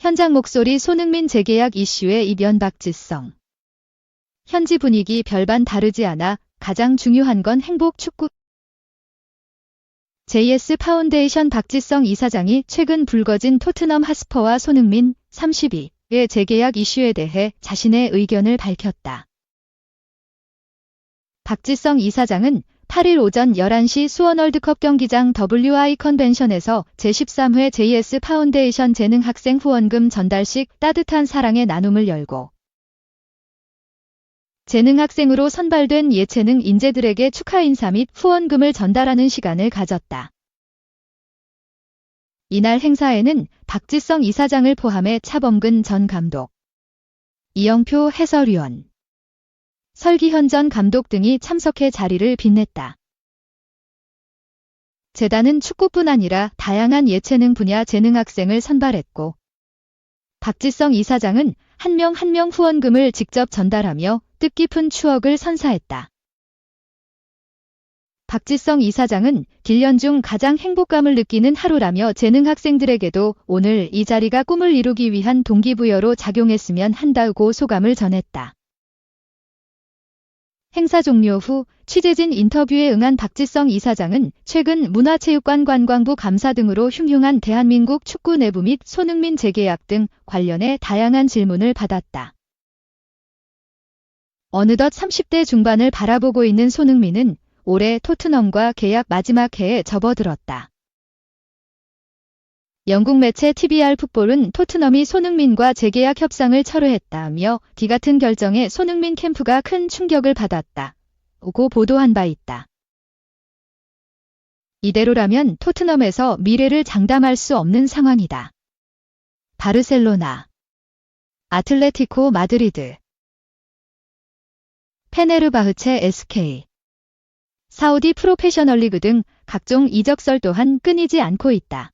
현장 목소리 손흥민 재계약 이슈에 이변 박지성. 현지 분위기 별반 다르지 않아 가장 중요한 건 행복 축구. JS 파운데이션 박지성 이사장이 최근 불거진 토트넘 핫스퍼와 손흥민 32의 재계약 이슈에 대해 자신의 의견을 밝혔다. 박지성 이사장은 8일 오전 11시 수원 월드컵 경기장 WI 컨벤션에서 제13회 JS 파운데이션 재능학생 후원금 전달식 따뜻한 사랑의 나눔을 열고 재능학생으로 선발된 예체능 인재들에게 축하 인사 및 후원금을 전달하는 시간을 가졌다. 이날 행사에는 박지성 이사장을 포함해 차범근 전 감독, 이영표 해설위원, 설기현 전 감독 등이 참석해 자리를 빛냈다. 재단은 축구뿐 아니라 다양한 예체능 분야 재능학생을 선발했고 박지성 이사장은 한 명 한 명 후원금을 직접 전달하며 뜻깊은 추억을 선사했다. 박지성 이사장은 길년 중 가장 행복감을 느끼는 하루라며 재능학생들에게도 오늘 이 자리가 꿈을 이루기 위한 동기부여로 작용했으면 한다고 소감을 전했다. 행사 종료 후 취재진 인터뷰에 응한 박지성 이사장은 최근 문화체육관 관광부 감사 등으로 흉흉한 대한민국 축구 내부 및 손흥민 재계약 등 관련해 다양한 질문을 받았다. 어느덧 30대 중반을 바라보고 있는 손흥민은 올해 토트넘과 계약 마지막 해에 접어들었다. 영국 매체 TBR 풋볼은 토트넘이 손흥민과 재계약 협상을 철회했다며 기 같은 결정에 손흥민 캠프가 큰 충격을 받았다고 보도한 바 있다. 이대로라면 토트넘에서 미래를 장담할 수 없는 상황이다. 바르셀로나, 아틀레티코 마드리드, 페네르바흐체 SK, 사우디 프로페셔널리그 등 각종 이적설 또한 끊이지 않고 있다.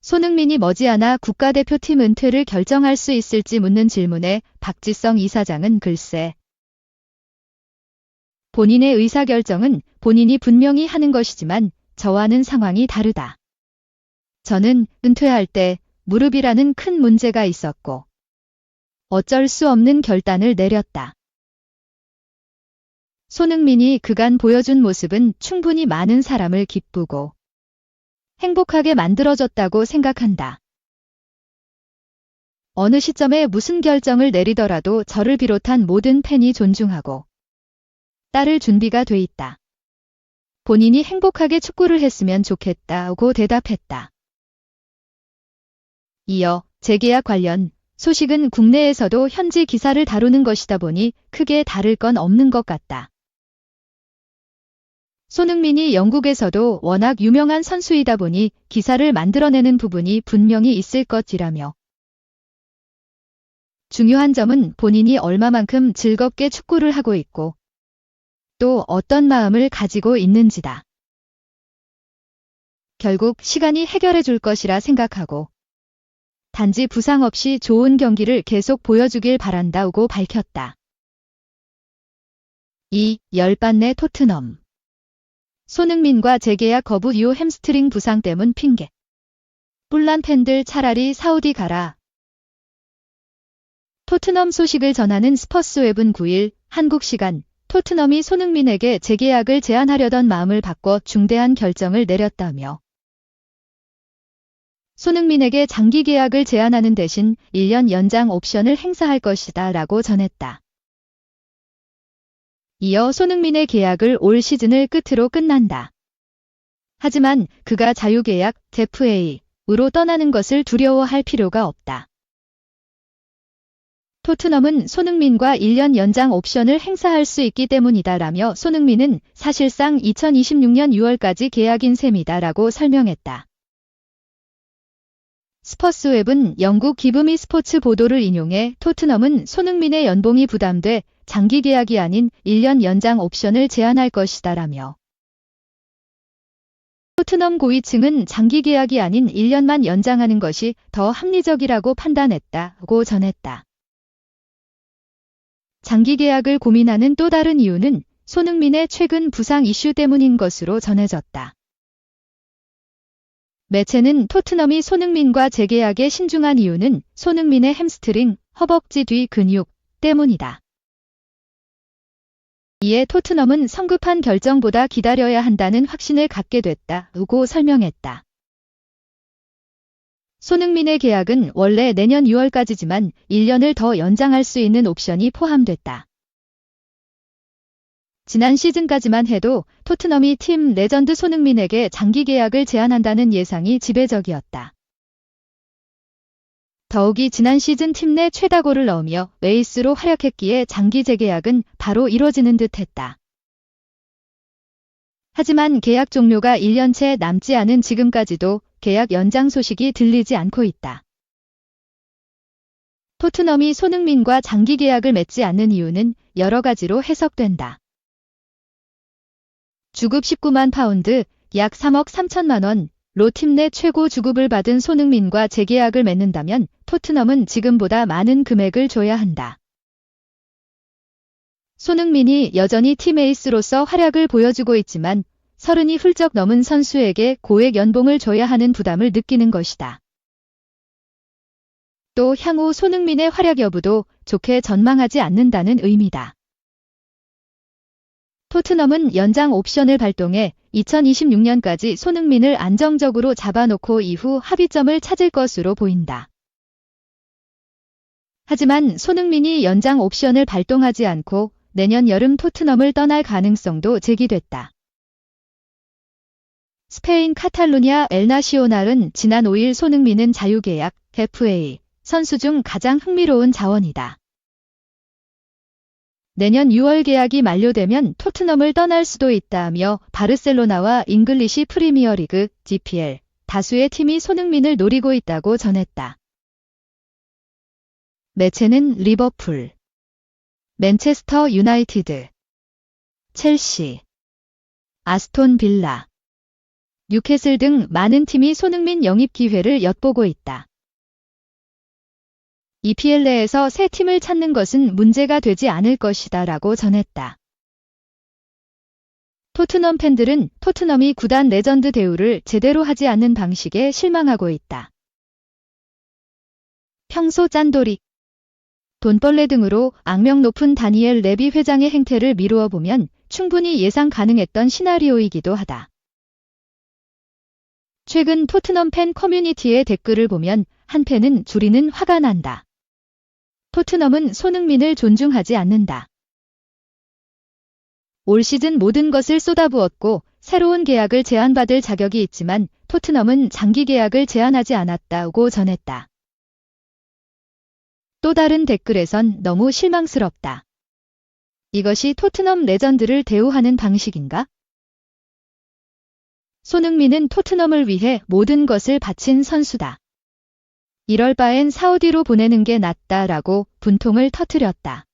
손흥민이 머지않아 국가대표팀 은퇴를 결정할 수 있을지 묻는 질문에 박지성 이사장은 글쎄, 본인의 의사결정은 본인이 분명히 하는 것이지만 저와는 상황이 다르다. 저는 은퇴할 때 무릎이라는 큰 문제가 있었고 어쩔 수 없는 결단을 내렸다. 손흥민이 그간 보여준 모습은 충분히 많은 사람을 기쁘고 행복하게 만들어줬다고 생각한다. 어느 시점에 무슨 결정을 내리더라도 저를 비롯한 모든 팬이 존중하고 따를 준비가 돼 있다. 본인이 행복하게 축구를 했으면 좋겠다고 대답했다. 이어 재계약 관련 소식은 국내에서도 현지 기사를 다루는 것이다 보니 크게 다를 건 없는 것 같다. 손흥민이 영국에서도 워낙 유명한 선수이다 보니 기사를 만들어내는 부분이 분명히 있을 것이라며 중요한 점은 본인이 얼마만큼 즐겁게 축구를 하고 있고 또 어떤 마음을 가지고 있는지다. 결국 시간이 해결해 줄 것이라 생각하고 단지 부상 없이 좋은 경기를 계속 보여주길 바란다고 밝혔다. 열반내 토트넘 손흥민과 재계약 거부 이후 햄스트링 부상 때문 핑계. 뿔난 팬들 차라리 사우디 가라. 토트넘 소식을 전하는 스퍼스웹은 9일 한국 시간 토트넘이 손흥민에게 재계약을 제안하려던 마음을 바꿔 중대한 결정을 내렸다며 손흥민에게 장기 계약을 제안하는 대신 1년 연장 옵션을 행사할 것이다 라고 전했다. 이어 손흥민의 계약을 올 시즌을 끝으로 끝난다. 하지만 그가 자유계약 FA로 떠나는 것을 두려워할 필요가 없다. 토트넘은 손흥민과 1년 연장 옵션을 행사할 수 있기 때문이다 라며 손흥민은 사실상 2026년 6월까지 계약인 셈이다 라고 설명했다. 스퍼스웹은 영국 기브미 스포츠 보도를 인용해 토트넘은 손흥민의 연봉이 부담돼 장기 계약이 아닌 1년 연장 옵션을 제안할 것이다 라며 토트넘 고위층은 장기 계약이 아닌 1년만 연장하는 것이 더 합리적이라고 판단했다고 전했다. 장기 계약을 고민하는 또 다른 이유는 손흥민의 최근 부상 이슈 때문인 것으로 전해졌다. 매체는 토트넘이 손흥민과 재계약에 신중한 이유는 손흥민의 햄스트링, 허벅지 뒤 근육 때문이다. 이에 토트넘은 성급한 결정보다 기다려야 한다는 확신을 갖게 됐다고 설명했다. 손흥민의 계약은 원래 내년 6월까지지만 1년을 더 연장할 수 있는 옵션이 포함됐다. 지난 시즌까지만 해도 토트넘이 팀 레전드 손흥민에게 장기 계약을 제안한다는 예상이 지배적이었다. 더욱이 지난 시즌 팀 내 최다골을 넣으며 에이스로 활약했기에 장기 재계약은 바로 이뤄지는 듯했다. 하지만 계약 종료가 1년채 남지 않은 지금까지도 계약 연장 소식이 들리지 않고 있다. 토트넘이 손흥민과 장기 계약을 맺지 않는 이유는 여러 가지로 해석된다. 주급 19만 파운드, 약 3억 3천만 원로 팀 내 최고 주급을 받은 손흥민과 재계약을 맺는다면 토트넘은 지금보다 많은 금액을 줘야 한다. 손흥민이 여전히 팀 에이스로서 활약을 보여주고 있지만 30이 훌쩍 넘은 선수에게 고액 연봉을 줘야 하는 부담을 느끼는 것이다. 또 향후 손흥민의 활약 여부도 좋게 전망하지 않는다는 의미다. 토트넘은 연장 옵션을 발동해 2026년까지 손흥민을 안정적으로 잡아놓고 이후 합의점을 찾을 것으로 보인다. 하지만 손흥민이 연장 옵션을 발동하지 않고 내년 여름 토트넘을 떠날 가능성도 제기됐다. 스페인 카탈루냐 엘나시오날은 지난 5일 손흥민은 자유계약, FA, 선수 중 가장 흥미로운 자원이다. 내년 6월 계약이 만료되면 토트넘을 떠날 수도 있다며 바르셀로나와 잉글리시 프리미어리그, GPL, 다수의 팀이 손흥민을 노리고 있다고 전했다. 매체는 리버풀, 맨체스터 유나이티드, 첼시, 아스톤 빌라, 뉴캐슬 등 많은 팀이 손흥민 영입 기회를 엿보고 있다. EPL 내에서 새 팀을 찾는 것은 문제가 되지 않을 것이다 라고 전했다. 토트넘 팬들은 토트넘이 구단 레전드 대우를 제대로 하지 않는 방식에 실망하고 있다. 평소 짠돌이, 돈벌레 등으로 악명 높은 다니엘 레비 회장의 행태를 미루어 보면 충분히 예상 가능했던 시나리오이기도 하다. 최근 토트넘 팬 커뮤니티의 댓글을 보면 한 팬은 줄이는 화가 난다. 토트넘은 손흥민을 존중하지 않는다. 올 시즌 모든 것을 쏟아부었고 새로운 계약을 제안받을 자격이 있지만 토트넘은 장기 계약을 제안하지 않았다고 전했다. 또 다른 댓글에선 너무 실망스럽다. 이것이 토트넘 레전드를 대우하는 방식인가? 손흥민은 토트넘을 위해 모든 것을 바친 선수다. 이럴 바엔 사우디로 보내는 게 낫다라고 분통을 터뜨렸다.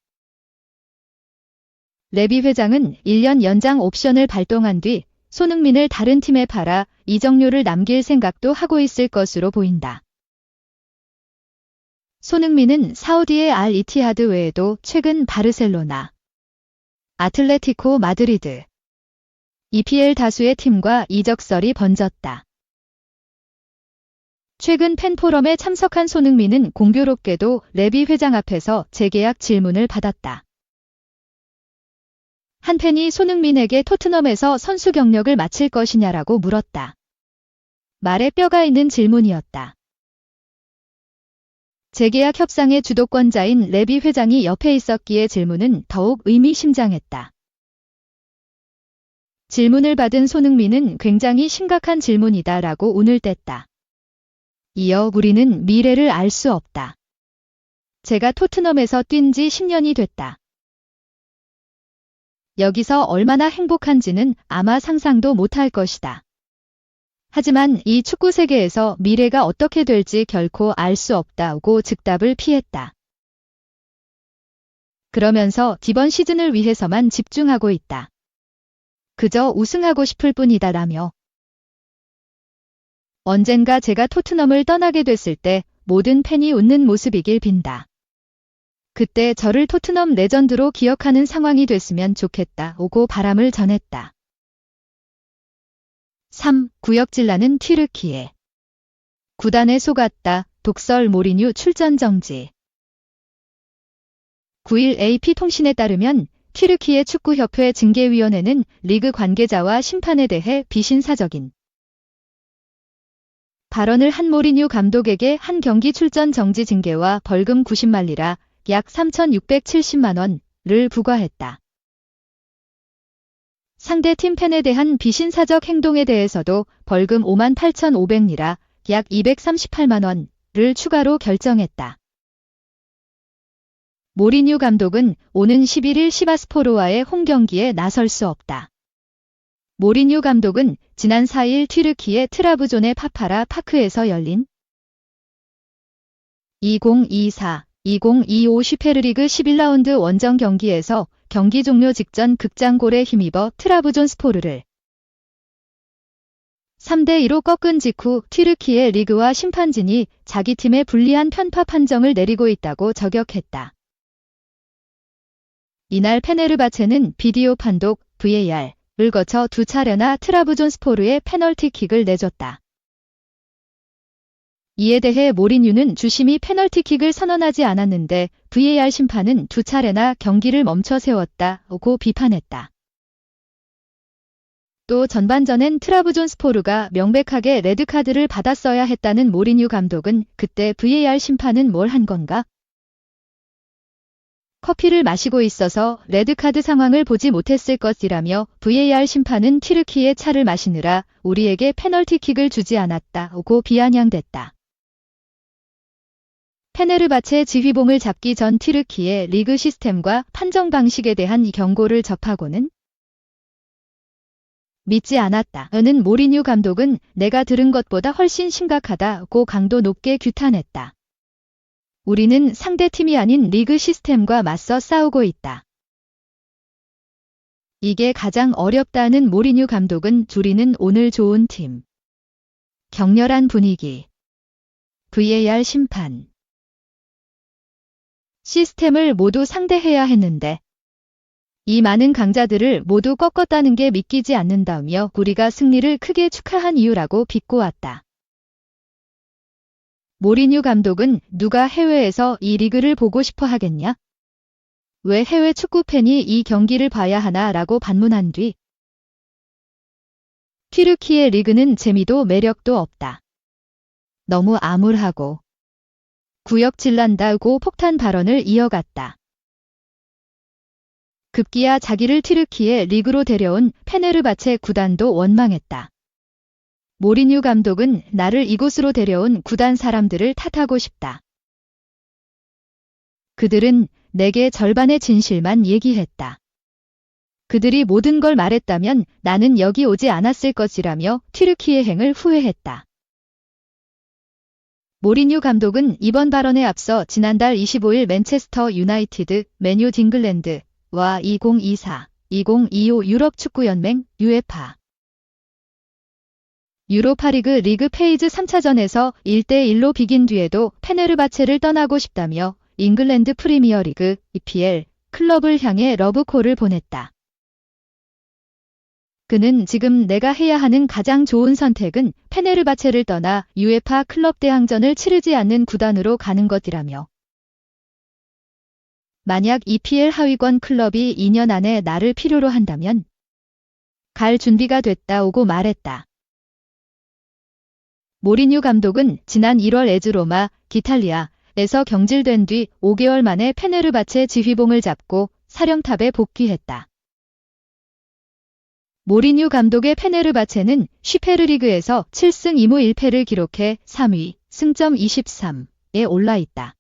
레비 회장은 1년 연장 옵션을 발동한 뒤 손흥민을 다른 팀에 팔아 이적료를 남길 생각도 하고 있을 것으로 보인다. 손흥민은 사우디의 알 이티하드 외에도 최근 바르셀로나, 아틀레티코 마드리드, EPL 다수의 팀과 이적설이 번졌다. 최근 팬포럼에 참석한 손흥민은 공교롭게도 레비 회장 앞에서 재계약 질문을 받았다. 한 팬이 손흥민에게 토트넘에서 선수 경력을 마칠 것이냐라고 물었다. 말에 뼈가 있는 질문이었다. 재계약 협상의 주도권자인 레비 회장이 옆에 있었기에 질문은 더욱 의미심장했다. 질문을 받은 손흥민은 굉장히 심각한 질문이다라고 운을 뗐다. 이어 우리는 미래를 알 수 없다. 제가 토트넘에서 뛴 지 10년이 됐다. 여기서 얼마나 행복한지는 아마 상상도 못할 것이다. 하지만 이 축구 세계에서 미래가 어떻게 될지 결코 알 수 없다고 즉답을 피했다. 그러면서 이번 시즌을 위해서만 집중하고 있다. 그저 우승하고 싶을 뿐이다라며. 언젠가 제가 토트넘을 떠나게 됐을 때 모든 팬이 웃는 모습이길 빈다. 그때 저를 토트넘 레전드로 기억하는 상황이 됐으면 좋겠다고 바람을 전했다. 3. 구역질 나는 튀르키예. 구단에 속았다. 독설 모리뉴 출전 정지. 9일 AP통신에 따르면 튀르키예 축구협회 징계위원회는 리그 관계자와 심판에 대해 비신사적인 발언을 한 모리뉴 감독에게 한 경기 출전 정지 징계와 벌금 90만 리라 약 3,670만 원을 부과했다. 상대 팀 팬에 대한 비신사적 행동에 대해서도 벌금 58,500리라 약 238만 원을 추가로 결정했다. 모리뉴 감독은 오는 11일 시바스포르와의 홈경기에 나설 수 없다. 모리뉴 감독은 지난 4일 튀르키예 트라브존의 파파라 파크에서 열린 2024-2025 슈페르리그 11라운드 원정 경기에서 경기 종료 직전 극장골에 힘입어 트라브존스포르를 3대2로 꺾은 직후 튀르키예 리그와 심판진이 자기 팀에 불리한 편파 판정을 내리고 있다고 저격했다. 이날 페네르바체는 비디오 판독 VAR을 거쳐 두 차례나 트라브존스포르에 페널티킥을 내줬다. 이에 대해 모리뉴는 주심이 페널티킥을 선언하지 않았는데 VAR 심판은 두 차례나 경기를 멈춰 세웠다고 비판했다. 또 전반전엔 트라브존스포르가 명백하게 레드카드를 받았어야 했다는 모리뉴 감독은 그때 VAR 심판은 뭘 한 건가? 커피를 마시고 있어서 레드카드 상황을 보지 못했을 것이라며 VAR 심판은 튀르키예 차를 마시느라 우리에게 페널티킥을 주지 않았다고 비아냥댔다. 페네르바체 지휘봉을 잡기 전 튀르키예 리그 시스템과 판정 방식에 대한 경고를 접하고는 믿지 않았다는 모리뉴 감독은 내가 들은 것보다 훨씬 심각하다고 강도 높게 규탄했다. 우리는 상대팀이 아닌 리그 시스템과 맞서 싸우고 있다. 이게 가장 어렵다는 모리뉴 감독은 우리는 오늘 좋은 팀. 격렬한 분위기. VAR 심판. 시스템을 모두 상대해야 했는데 이 많은 강자들을 모두 꺾었다는 게 믿기지 않는다며 우리가 승리를 크게 축하한 이유라고 비꼬았다. 모리뉴 감독은 누가 해외에서 이 리그를 보고 싶어 하겠냐? 왜 해외 축구 팬이 이 경기를 봐야 하나 라고 반문한 뒤 튀르키예 리그는 재미도 매력도 없다. 너무 암울하고 구역질난다고 폭탄 발언을 이어갔다. 급기야 자기를 튀르키예 리그로 데려온 페네르바체 구단도 원망했다. 모리뉴 감독은 나를 이곳으로 데려온 구단 사람들을 탓하고 싶다. 그들은 내게 절반의 진실만 얘기했다. 그들이 모든 걸 말했다면 나는 여기 오지 않았을 것이라며 튀르키예 행을 후회했다. 모리뉴 감독은 이번 발언에 앞서 지난달 25일 맨체스터 유나이티드, 맨유 잉글랜드와 2024-2025 유럽 축구연맹 UEFA 유로파리그 리그 페이즈 3차전에서 1대1로 비긴 뒤에도 페네르바체를 떠나고 싶다며 잉글랜드 프리미어리그 EPL 클럽을 향해 러브콜을 보냈다. 그는 지금 내가 해야 하는 가장 좋은 선택은 페네르바체를 떠나 UEFA 클럽 대항전을 치르지 않는 구단으로 가는 것이라며 만약 EPL 하위권 클럽이 2년 안에 나를 필요로 한다면 갈 준비가 됐다고 말했다. 모리뉴 감독은 지난 1월 에즈로마, 기탈리아에서 경질된 뒤 5개월 만에 페네르바체 지휘봉을 잡고 사령탑에 복귀했다. 모리뉴 감독의 페네르바체는 슈페르리그에서 7승 2무 1패를 기록해 3위, 승점 23에 올라 있다.